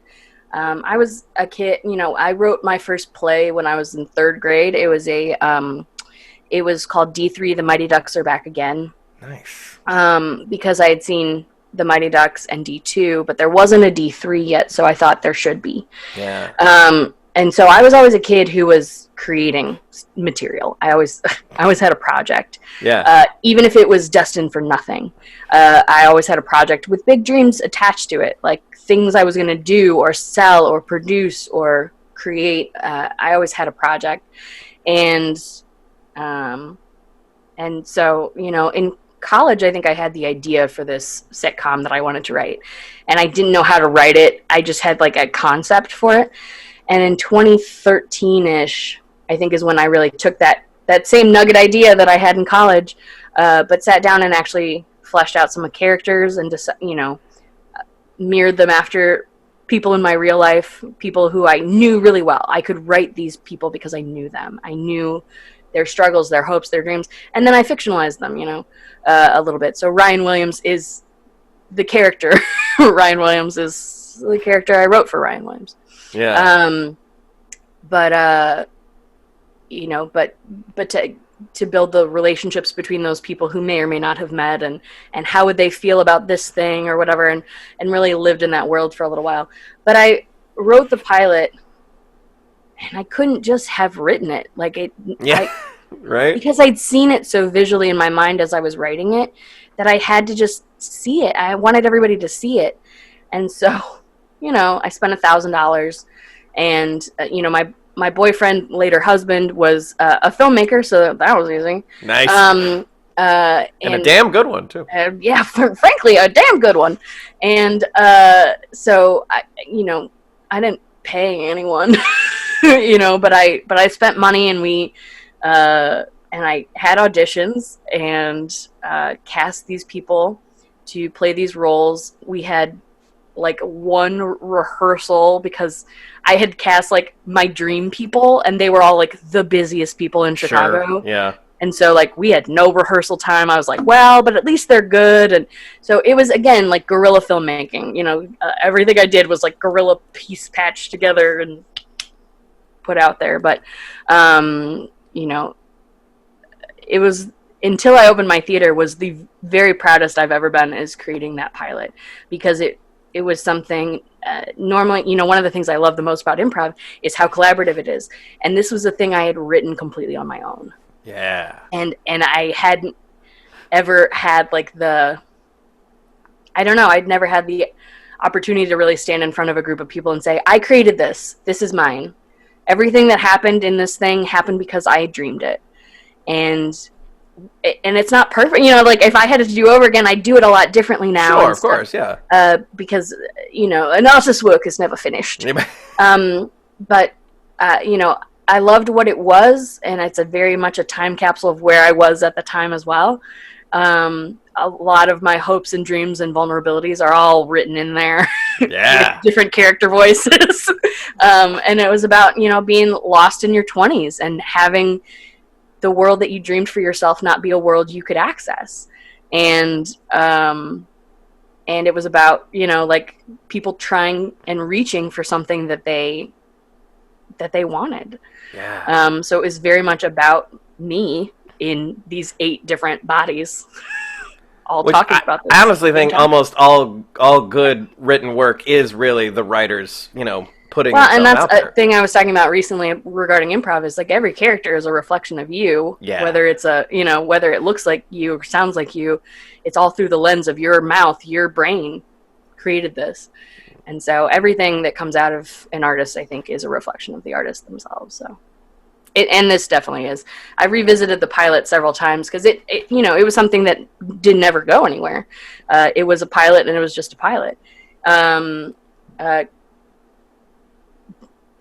I was a kid. I wrote my first play when I was in third grade. It was it was called D3: The Mighty Ducks Are Back Again. Nice. Because I had seen the Mighty Ducks and D2, but there wasn't a D3 yet, so I thought there should be. Yeah. And so I was always a kid who was creating material. I always had a project. Yeah. Even if it was destined for nothing. I always had a project with big dreams attached to it, things I was going to do or sell or produce or create. I always had a project. And And so, in college, I think I had the idea for this sitcom that I wanted to write, and I didn't know how to write it. I just had like a concept for it. And in 2013-ish, I think is when I really took that same nugget idea that I had in college, but sat down and actually fleshed out some of characters and just, mirrored them after people in my real life, people who I knew really well. I could write these people because I knew them. I knew their struggles, their hopes, their dreams, and then I fictionalized them, a little bit. So Ryan Williams is the character. Ryan Williams is the character I wrote for Ryan Williams. Yeah. But to build the relationships between those people who may or may not have met, and how would they feel about this thing or whatever, and really lived in that world for a little while. But I wrote the pilot, and I couldn't just have written it like it. Yeah. Right. Because I'd seen it so visually in my mind as I was writing it that I had to just see it. I wanted everybody to see it, and so I spent $1,000, and my boyfriend, later husband, was a filmmaker, so that was easy. Nice. And a damn good one too. Yeah, frankly, a damn good one. And so I didn't pay anyone, but I spent money, and and I had auditions and cast these people to play these roles. We had like one rehearsal because I had cast like my dream people, and they were all like the busiest people in Chicago. Sure. Yeah. And so like we had no rehearsal time. I was like, well, but at least they're good. And so it was, again, like guerrilla filmmaking. Everything I did was like guerrilla piece patched together and put out there. But it was, until I opened my theater, was the very proudest I've ever been is creating that pilot, because it was something, normally, one of the things I love the most about improv is how collaborative it is. And this was a thing I had written completely on my own. Yeah. And I hadn't ever had like I'd never had the opportunity to really stand in front of a group of people and say, I created this. This is mine. Everything that happened in this thing happened because I dreamed it. And it's not perfect, like if I had to do over again, I'd do it a lot differently now. Sure, of course, yeah. Because, an artist's work is never finished. But, I loved what it was, and it's very much a time capsule of where I was at the time as well. A lot of my hopes and dreams and vulnerabilities are all written in there. Yeah. With different character voices. And it was about, being lost in your 20s and having the world that you dreamed for yourself not be a world you could access. And it was about, like people trying and reaching for something that they wanted. Yeah. So it was very much about me in these 8 different bodies, all talking about this. I honestly think almost all good written work is really the writers, putting and that's out there. a thing I was talking about recently regarding improv, is like every character is a reflection of you. Yeah. Whether it's whether it looks like you or sounds like you, it's all through the lens of your mouth. Your brain created this. And so everything that comes out of an artist, I think, is a reflection of the artist themselves. So and this definitely is. I revisited the pilot several times because it was something that didn't ever go anywhere. It was a pilot, and it was just a pilot.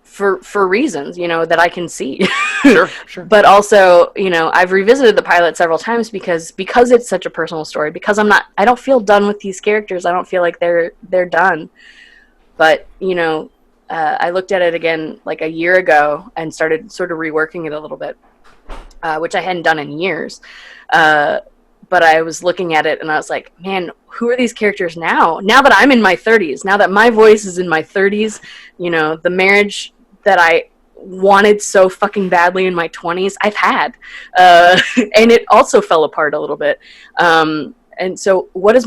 For reasons, that I can see. Sure. But also, I've revisited the pilot several times because it's such a personal story, because I don't feel done with these characters. I don't feel like they're done. But, I looked at it again like a year ago and started sort of reworking it a little bit, which I hadn't done in years. But I was looking at it and I was like, man, who are these characters now? Now that I'm in my 30s, now that my voice is in my 30s, the marriage that I wanted so fucking badly in my 20s, I've had. And it also fell apart a little bit. And so what is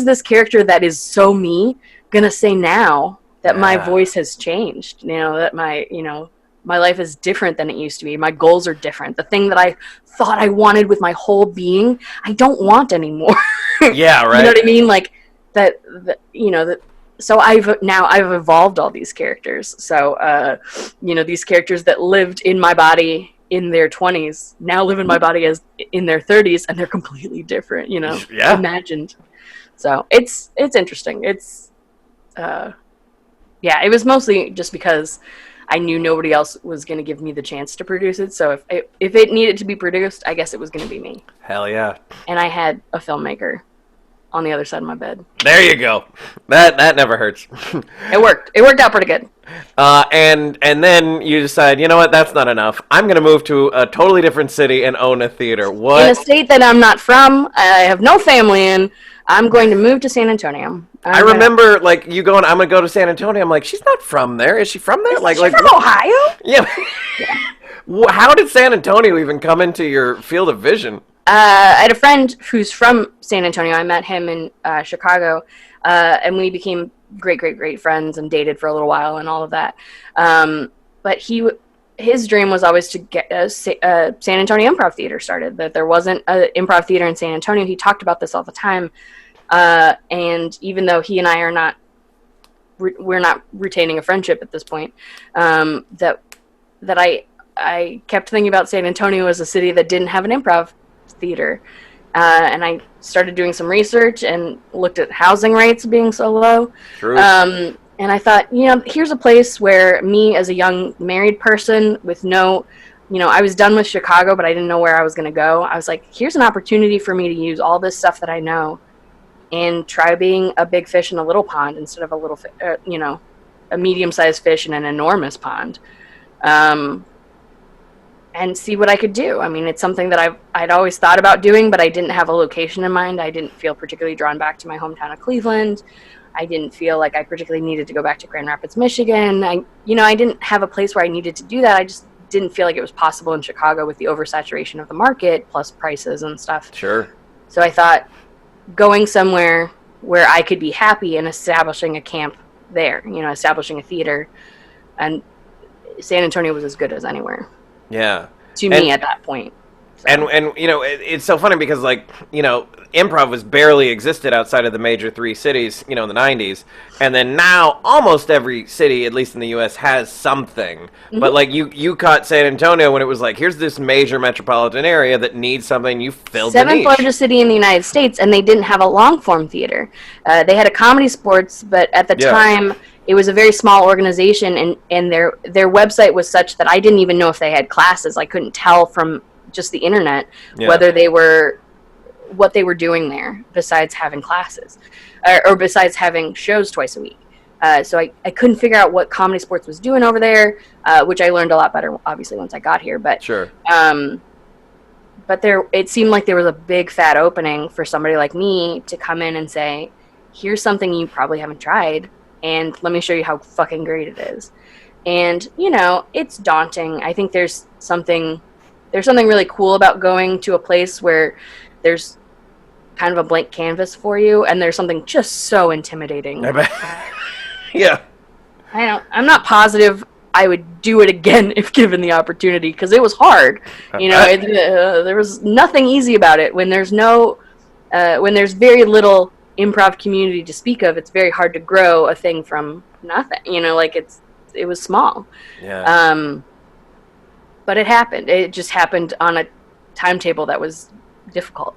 this character that is so me gonna say now that my voice has changed? That my life is different than it used to be. My goals are different. The thing that I thought I wanted with my whole being, I don't want anymore. Yeah, right. You know what I mean? Like that. So I've evolved all these characters. So these characters that lived in my body in their 20s now live in my body as in their 30s, and they're completely different, imagined. So it's interesting. It's it was mostly just because I knew nobody else was going to give me the chance to produce it. So if it needed to be produced, I guess it was going to be me. Hell yeah. And I had a filmmaker on the other side of my bed. There you go. That never hurts. It worked. It worked out pretty good. And then you decide, you know what, that's not enough. I'm going to move to a totally different city and own a theater. What? In a state that I'm not from, I have no family in, I'm going to move to San Antonio. I remember, like, you going, I'm going to go to San Antonio. I'm like, she's not from there. Is she from there? Is she from Ohio? Yeah. How did San Antonio even come into your field of vision? I had a friend who's from San Antonio. I met him in Chicago, and we became great friends and dated for a little while and all of that. But his dream was always to get a San Antonio Improv Theater started, that there wasn't an improv theater in San Antonio. He talked about this all the time. And even though he and I are not, we're not retaining a friendship at this point, that I kept thinking about San Antonio as a city that didn't have an improv theater. And I started doing some research and looked at housing rates being so low. True. And I thought, here's a place where me as a young married person with no, I was done with Chicago, but I didn't know where I was going to go. I was like, here's an opportunity for me to use all this stuff that I know and try being a big fish in a little pond instead of a little, a medium-sized fish in an enormous pond. And see what I could do. I mean, it's something that I'd always thought about doing, but I didn't have a location in mind. I didn't feel particularly drawn back to my hometown of Cleveland. I didn't feel like I particularly needed to go back to Grand Rapids, Michigan. I didn't have a place where I needed to do that. I just didn't feel like it was possible in Chicago with the oversaturation of the market, plus prices and stuff. Sure. So I thought going somewhere where I could be happy and establishing a camp there, establishing a theater. And San Antonio was as good as anywhere. Yeah. To me at that point. So. And it's so funny because, improv was barely existed outside of the major three cities, in the 90s. And then now almost every city, at least in the U.S., has something. Mm-hmm. But, you caught San Antonio when it was here's this major metropolitan area that needs something. You filled the niche. Seventh largest city in the United States, and they didn't have a long-form theater. They had a comedy sports, but at the time... It was a very small organization, and their website was such that I didn't even know if they had classes. I couldn't tell from just the internet whether what they were doing there besides having classes, or besides having shows twice a week. So I couldn't figure out what comedy sports was doing over there, which I learned a lot better, obviously, once I got here. But sure. But it seemed like there was a big fat opening for somebody like me to come in and say, here's something you probably haven't tried, and let me show you how fucking great it is. And, it's daunting. I think there's something really cool about going to a place where there's kind of a blank canvas for you, and there's something just so intimidating. I bet. Yeah. I'm not positive I would do it again if given the opportunity, because it was hard. There was nothing easy about it. When there's when there's very little improv community to speak of, it's very hard to grow a thing from nothing. It was small. Yeah. But it happened. It just happened on a timetable that was difficult,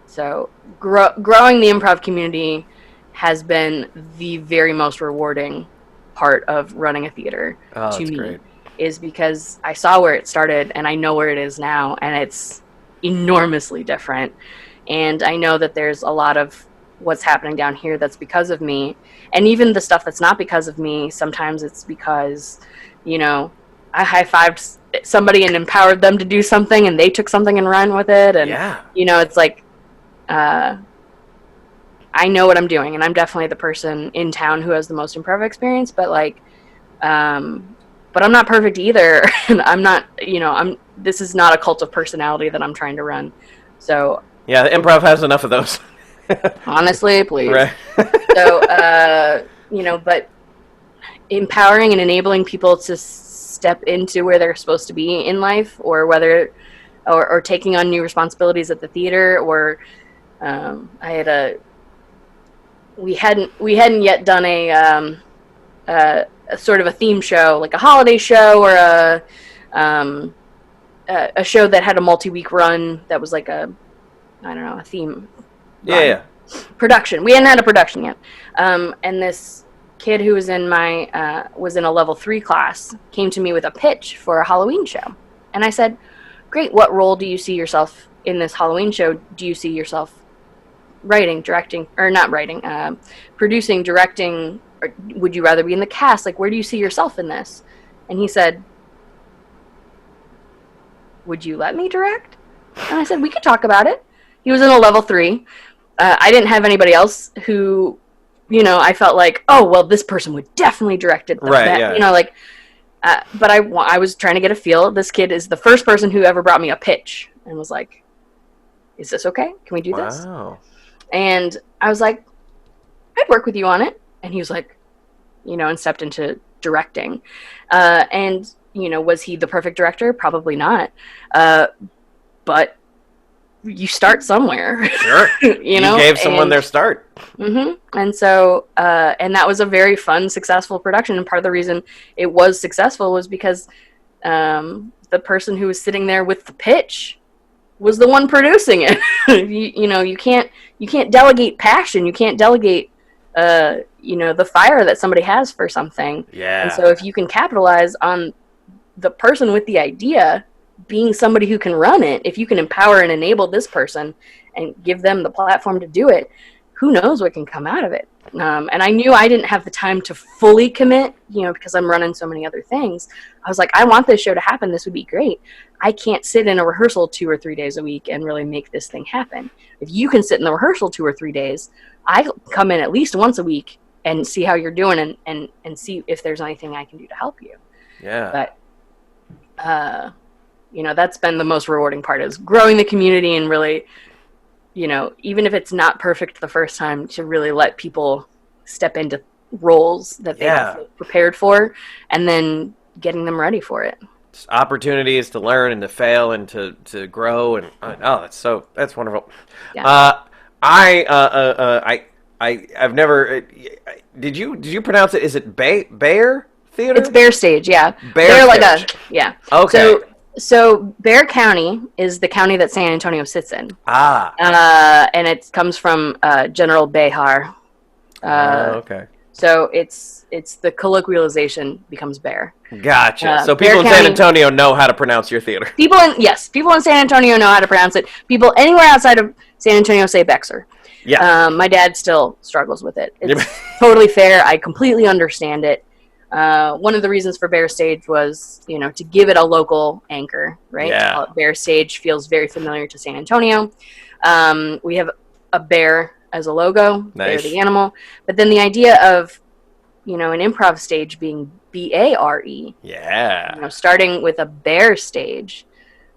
so growing the improv community has been the very most rewarding part of running a theater to me. Great. Is because I saw where it started and I know where it is now, and it's enormously different. And I know that there's a lot of what's happening down here that's because of me, and even the stuff that's not because of me, sometimes it's because I high-fived somebody and empowered them to do something, and they took something and ran with it. And it's like I know what I'm doing, and I'm definitely the person in town who has the most improv experience, but but I'm not perfect either. And I'm not, this is not a cult of personality that I'm trying to run. So yeah, improv has enough of those. Honestly, please. Right. So, but empowering and enabling people to step into where they're supposed to be in life, or or taking on new responsibilities at the theater, or we hadn't yet done a sort of a theme show, like a holiday show or a show that had a multi-week run that was like a theme. Yeah. Production. We hadn't had a production yet. And this kid who was in a level 3 class came to me with a pitch for a Halloween show. And I said, great, what role do you see yourself in this Halloween show? Do you see yourself producing, directing, or would you rather be in the cast? Like, where do you see yourself in this? And he said, would you let me direct? And I said, we could talk about it. He was in a level 3. I didn't have anybody else who, I felt like, oh, well, this person would definitely direct it. Right, yeah. But I was trying to get a feel. This kid is the first person who ever brought me a pitch and was like, is this okay? Can we do this? Wow. And I was like, I'd work with you on it. And he was like, and stepped into directing. And, was he the perfect director? Probably not. But you start somewhere. Sure. You gave someone their start. Mm-hmm. And so, and that was a very fun, successful production. And part of the reason it was successful was because the person who was sitting there with the pitch was the one producing it. You can't delegate passion. You can't delegate, the fire that somebody has for something. Yeah. And so if you can capitalize on the person with the idea being somebody who can run it, if you can empower and enable this person and give them the platform to do it, who knows what can come out of it. And I knew I didn't have the time to fully commit, because I'm running so many other things. I was like, I want this show to happen. This would be great. I can't sit in a rehearsal 2 or 3 days a week and really make this thing happen. If you can sit in the rehearsal 2 or 3 days, I come in at least once a week and see how you're doing and see if there's anything I can do to help you. Yeah. But, that's been the most rewarding part, is growing the community and really, even if it's not perfect the first time, to really let people step into roles that they don't feel prepared for, and then getting them ready for it. Just opportunities to learn and to fail and to grow, and that's wonderful. Yeah. I've never. Did you pronounce it? Is it Bear Theater? It's Bear Stage, yeah. Bear Stage. Yeah. Okay. So Bear County is the county that San Antonio sits in. And it comes from General Behar. Okay. So it's the colloquialization becomes Bear. Gotcha. So Bear people in County, San Antonio know how to pronounce your theater. People in San Antonio know how to pronounce it. People anywhere outside of San Antonio say Bexar. Yeah. My dad still struggles with it. It's totally fair. I completely understand it. One of the reasons for Bear Stage was, to give it a local anchor, right? Yeah. Bear Stage feels very familiar to San Antonio. We have a bear as a logo, nice. Bear the animal. But then the idea of, an improv stage being Bare. Yeah. Starting with a bear stage,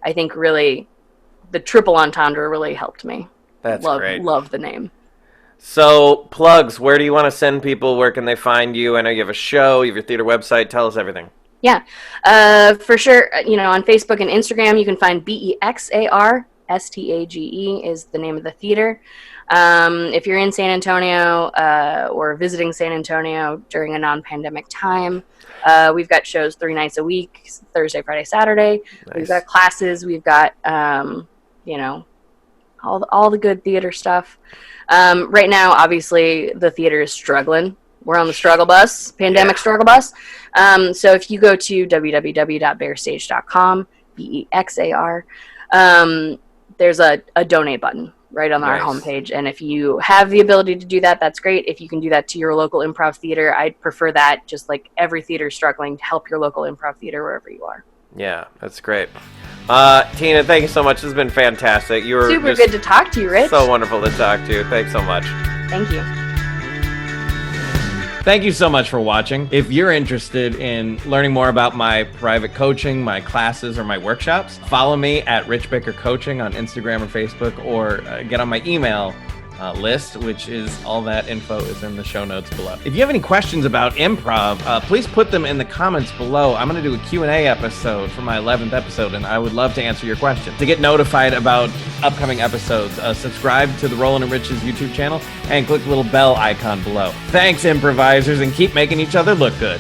I think really the triple entendre really helped me. That's great. Love the name. So, plugs, where do you want to send people? Where can they find you? I know you have a show, you have your theater website. Tell us everything. Yeah, for sure. On Facebook and Instagram, you can find BEXAR, STAGE is the name of the theater. If you're in San Antonio or visiting San Antonio during a non-pandemic time, we've got shows 3 nights a week, Thursday, Friday, Saturday. Nice. We've got classes. We've got, all the good theater stuff. Right now, obviously, the theater is struggling. We're on the struggle bus, pandemic struggle bus. So if you go to www.bearstage.com, BEXAR, there's a donate button right on our homepage. And if you have the ability to do that, that's great. If you can do that to your local improv theater, I'd prefer that. Just like every theater is struggling, to help your local improv theater wherever you are. Yeah, that's great. Tina, thank you so much. This has been fantastic. You were super good to talk to you, Rich. So wonderful to talk to you. Thanks so much. Thank you. Thank you so much for watching. If you're interested in learning more about my private coaching, my classes, or my workshops, follow me at Rich Baker Coaching on Instagram or Facebook, or get on my email list, which is all that info is in the show notes below. If you have any questions about improv, please put them in the comments below. I'm going to do a Q&A episode for my 11th episode, and I would love to answer your questions. To get notified about upcoming episodes, subscribe to the Roland and Rich's YouTube channel and click the little bell icon below. Thanks, improvisers, and keep making each other look good.